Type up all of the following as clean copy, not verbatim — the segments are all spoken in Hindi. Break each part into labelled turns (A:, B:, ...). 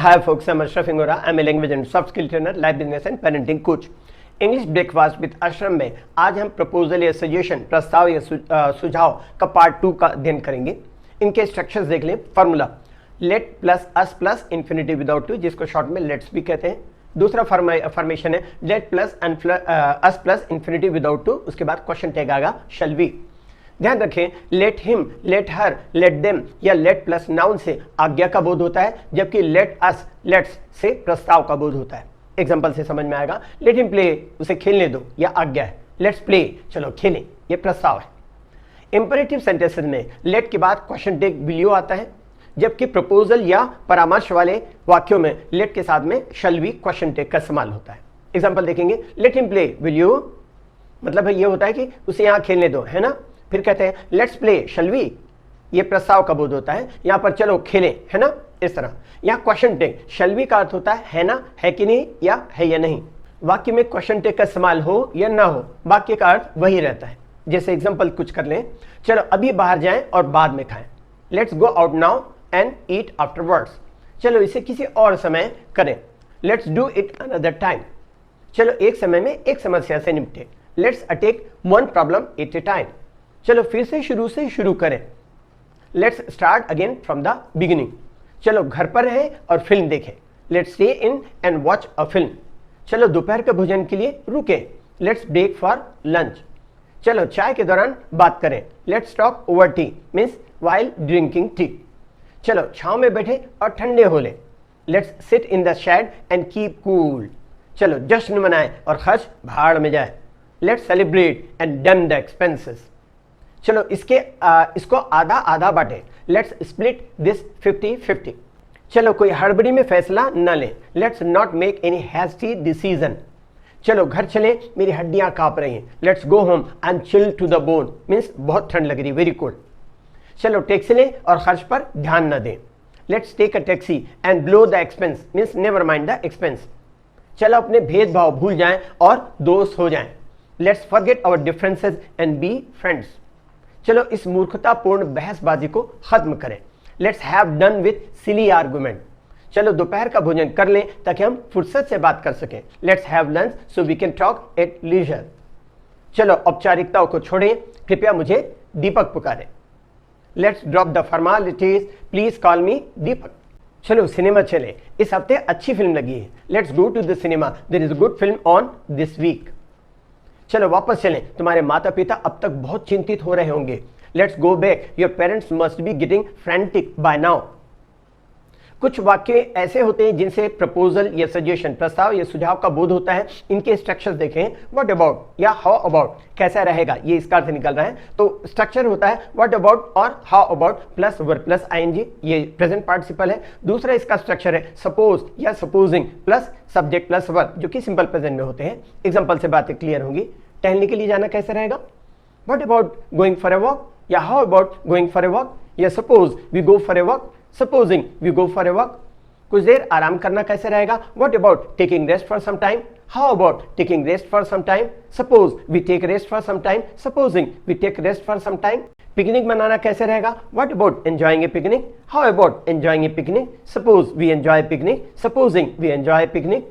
A: Hi folks, I'm Ashraf Ingora. I'm a language and soft skill trainer, life business and parenting coach. English breakfast with Ashraf में आज हम प्रपोजल या सजेशन, प्रस्ताव या सुझाव का पार्ट 2 का अध्ययन करेंगे। इनके स्ट्रक्चर्स देख लें। Formula let plus us plus infinitive without to, जिसको शॉर्ट में लेट्स भी कहते हैं। दूसरा फॉर्मेशन है let plus us plus infinitive without to, उसके बाद क्वेश्चन टैग आएगा शैल बी। ध्यान रखें, let him, let her, let them या लेट प्लस नाउन से आज्ञा का बोध होता है, जबकि लेट अस, लेट्स से प्रस्ताव का बोध होता है। एग्जांपल से समझ में आएगा। लेट हिम प्ले, उसे खेलने दो, या आज्ञा है। लेट्स प्ले, चलो खेलें, ये प्रस्ताव है। इंपेरेटिव सेंटेंसेस में लेट के बाद क्वेश्चन टैग विल यू आता है, जबकि प्रपोजल या परामर्श वाले वाक्यों में लेट के साथ में शैल बी क्वेश्चन टैग का इस्तेमाल होता है। एग्जाम्पल देखेंगे, let him play will you, मतलब ये होता है कि उसे यहाँ खेलने दो, है ना। फिर कहते हैं लेट्स प्ले शैल वी, ये प्रस्ताव का बोध होता है। यहाँ पर चलो खेलें, है ना, इस तरह। यहाँ क्वेश्चन टैग शैल वी का अर्थ होता है ना, है कि नहीं, या है या नहीं। वाक्य में क्वेश्चन टैग का इस्तेमाल हो या ना हो, वाक्य का अर्थ वही रहता है। जैसे एग्जांपल कुछ कर लें, चलो अभी बाहर जाएं और बाद में खाएं। Let's go out now and eat afterwards, चलो इसे किसी और समय करें। Let's do it another time, चलो एक समय में एक समस्या से निपटे। Let's attack one problem at A time, चलो फिर से शुरू करें। Let's start again from the beginning, चलो घर पर रहें और फिल्म देखें। Let's stay in and watch a film, चलो दोपहर के भोजन के लिए रुकें। लेट्स ब्रेक फॉर लंच, चलो चाय के दौरान बात करें। Let's talk over tea means while drinking tea, चलो छांव में बैठे और ठंडे हो लें। Let's sit in the shade and keep cool, चलो जश्न मनाएं और खर्च भाड़ में जाए। Let's celebrate and damn the expenses, चलो इसको आधा आधा बांटे। लेट्स स्प्लिट दिस 50-50, चलो कोई हड़बड़ी में फैसला न लें। Let's not make any hasty decision, चलो घर चले, मेरी हड्डियां कांप रही हैं। Let's go home I am chilled to the bone means बहुत ठंड लग रही, वेरी कोल्ड। चलो टैक्सी लें और खर्च पर ध्यान न दें। Let's take a taxi and blow the expense means never mind the expense, चलो अपने भेदभाव भूल जाएं और दोस्त हो जाएं। Let's forget our differences and be friends, चलो इस मूर्खतापूर्ण बहसबाजी को खत्म करें। Let's have done with silly argument, चलो दोपहर का भोजन कर लें ताकि हम फुर्सत से बात कर सकें। Let's have lunch so we can talk at leisure, चलो औपचारिकताओं को छोड़ें, कृपया मुझे दीपक पुकारें। Let's drop the formalities, please call me Deepak, चलो सिनेमा चले, इस हफ्ते अच्छी फिल्म लगी है। Let's go to the cinema, there is a good film on this week, चलो वापस चलें, तुम्हारे माता पिता अब तक बहुत चिंतित हो रहे होंगे। Let's go back, your parents must be getting frantic by now. कुछ वाक्य ऐसे होते हैं जिनसे प्रपोजल या सजेशन, प्रस्ताव या सुझाव का बोध होता है। इनके स्ट्रक्चर्स देखें। व्हाट अबाउट या हाउ अबाउट, कैसा रहेगा, ये इसका अर्थ निकल रहा है। तो स्ट्रक्चर होता है व्हाट अबाउट और how about plus verb plus ING, ये प्रेजेंट पार्टिसिपल है। दूसरा इसका स्ट्रक्चर है सपोज या supposing plus subject plus verb, जो कि सिंपल प्रेजेंट में होते हैं। एग्जाम्पल से बातें क्लियर होंगी। टहलने के लिए जाना कैसे रहेगा, what about going for a walk या how about going for a walk, या suppose we go for a walk, supposing we go for a walk. कुछ देर आराम करना कैसे रहेगा, what about taking rest for some time, how about taking rest for some time, suppose we take rest for some time, supposing we take rest for some time. Picnic मनाना कैसे रहेगा, what about enjoying a picnic, how about enjoying a picnic, suppose we enjoy picnic, supposing we enjoy picnic.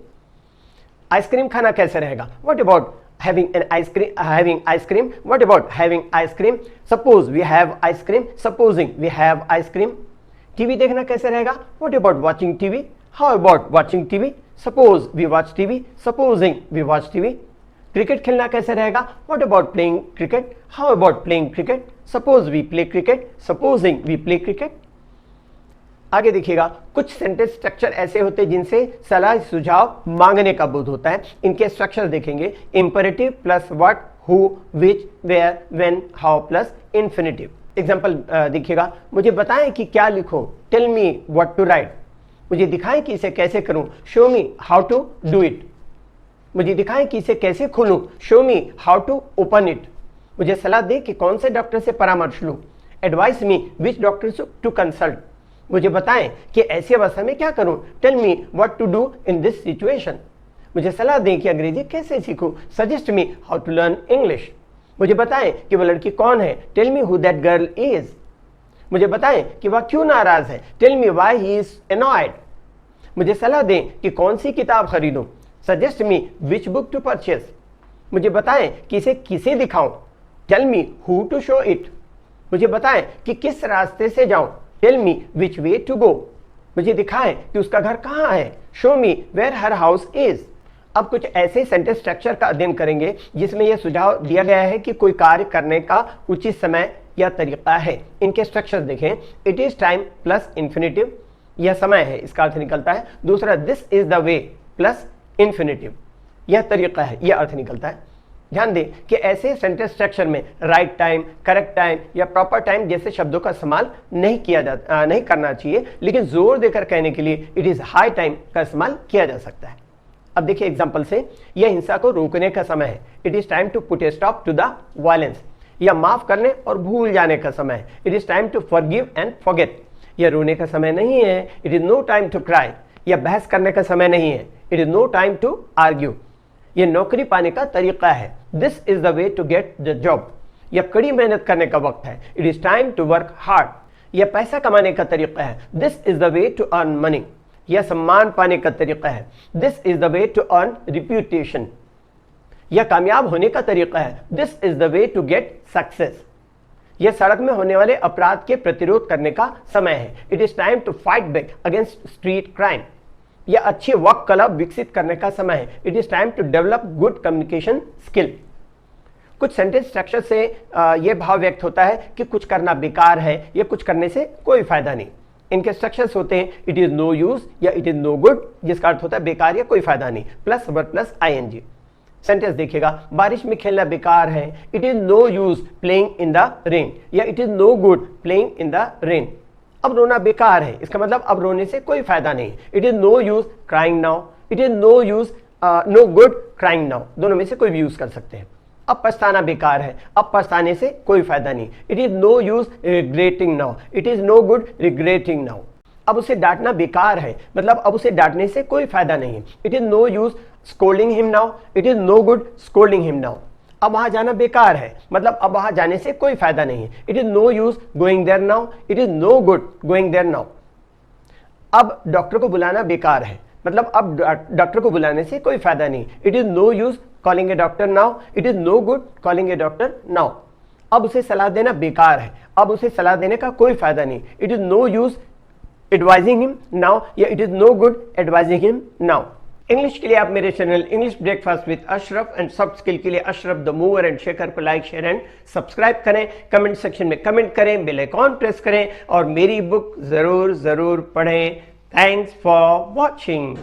A: Ice cream खाना कैसे रहेगा, what about having ice cream, what about having ice cream, suppose we have ice cream, supposing we have ice cream। TV देखना कैसे रहेगा, what about watching TV, how about watching TV, suppose we watch TV, supposing we watch TV। Cricket खेलना कैसे रहेगा, what about playing cricket, how about playing cricket, suppose we play cricket, supposing we play cricket। आगे देखिएगा, कुछ सेंटेंस स्ट्रक्चर ऐसे होते हैं जिनसे सलाह सुझाव मांगने का बोध होता है। इनके स्ट्रक्चर देखेंगे। Imperative plus what, who, which, where, when, how plus infinitive. Example देखिएगा, मुझे बताएं कि क्या लिखूं, tell me what to write, मुझे दिखाएं कि इसे कैसे करूं, show me how to do it, मुझे दिखाएं कि इसे कैसे खोलूं, show me how to open it, मुझे सलाह दें कि कौन से डॉक्टर से परामर्श लूं, advice me which doctor to consult, मुझे बताएं कि ऐसी अवस्था में क्या करूं, tell me what to do in this situation, मुझे सलाह दें कि अंग्रेजी कैसे सीखूं, suggest me how to learn English, मुझे बताएं कि वह लड़की कौन है, tell me who that girl is, मुझे बताएं कि वह क्यों नाराज है, tell me why he is annoyed, मुझे सलाह दें कि कौन सी किताब खरीदूं। Suggest me which book to purchase. मुझे बताएं कि इसे किसे दिखाऊं। Tell me who to show it. मुझे बताएं कि किस रास्ते से जाऊं। Tell me which way to go. मुझे दिखाएं कि उसका घर कहां है। Show me where her house is. अब कुछ ऐसे सेंटेंस स्ट्रक्चर का अध्ययन करेंगे जिसमें यह सुझाव दिया गया है कि कोई कार्य करने का उचित समय या तरीका है। इनके स्ट्रक्चर देखें। It is time plus infinitive, यह समय है, इसका अर्थ निकलता है। दूसरा, this is the way plus infinitive, यह तरीका है, यह अर्थ निकलता है। ध्यान दें कि ऐसे सेंटेंस स्ट्रक्चर में राइट टाइम, करेक्ट टाइम या प्रॉपर टाइम जैसे शब्दों का इस्तेमाल नहीं करना चाहिए, लेकिन जोर देकर कहने के लिए इट इज हाई टाइम का इस्तेमाल किया जा सकता है। अब देखिए एग्जांपल से, यह हिंसा को रोकने का समय है। It is time to put a stop to the violence. यह माफ करने और भूल जाने का समय है। It is time to forgive and forget. यह रोने का समय नहीं है। It is no time to cry. यह बहस करने का समय नहीं है। It is no time to argue. यह नौकरी पाने का तरीका है। This is the way to get the job. यह कड़ी मेहनत करने का वक्त है। It is time to work hard. यह पैसा कमाने का तरीका है। This is the way to earn money. यह सम्मान पाने का तरीका है। This is the way to earn reputation. यह कामयाब होने का तरीका है। This is the way to get success. यह सड़क में होने वाले अपराध के प्रतिरोध करने का समय है। It is time to fight back against street crime. यह अच्छी वर्क कला विकसित करने का समय है। It is time to develop good communication skill. कुछ सेंटेंस स्ट्रक्चर से यह भाव व्यक्त होता है कि कुछ करना बेकार है या कुछ करने से कोई फायदा नहीं। इनके स्ट्रक्चर्स होते हैं इट इज नो यूज या इट इज नो गुड, जिसका अर्थ होता है बेकार या कोई फायदा नहीं, plus verb plus ING. Sentence देखिएगा, बारिश में खेलना बेकार है। It is no use playing in the rain या it is no good playing in the rain. अब रोना बेकार है, इसका मतलब अब रोने से कोई फायदा नहीं। It is no use crying now. It is no use no good crying now, दोनों में से कोई भी यूज कर सकते हैं। अब पछताना बेकार है, अब पछताने से कोई फायदा नहीं। It is no use regretting now. It is no good regretting now. अब उसे डांटना बेकार है, मतलब अब उसे डांटने से कोई फायदा नहीं। It is no use scolding him now. It is no good scolding him now. अब वहां जाना बेकार है, मतलब अब वहां जाने से कोई फायदा नहीं। It is no use going there now. It is no good going there now. अब डॉक्टर को बुलाना बेकार है, मतलब अब डॉक्टर को बुलाने से कोई फायदा नहीं। It is no use calling a doctor now. It is no good calling a doctor now. अब उसे सलाह देना बेकार है, अब उसे सलाह देने का कोई फायदा नहीं। It is no use advising him now या it is no good advising him now. English के लिए आप मेरे channel English breakfast with Ashraf and soft skill के लिए Ashraf the mover and shaker को लाइक, शेयर एंड सब्सक्राइब करें। कमेंट सेक्शन में कमेंट करें, बेल आइकॉन प्रेस करें और मेरी बुक जरूर पढ़ें। Thanks for watching.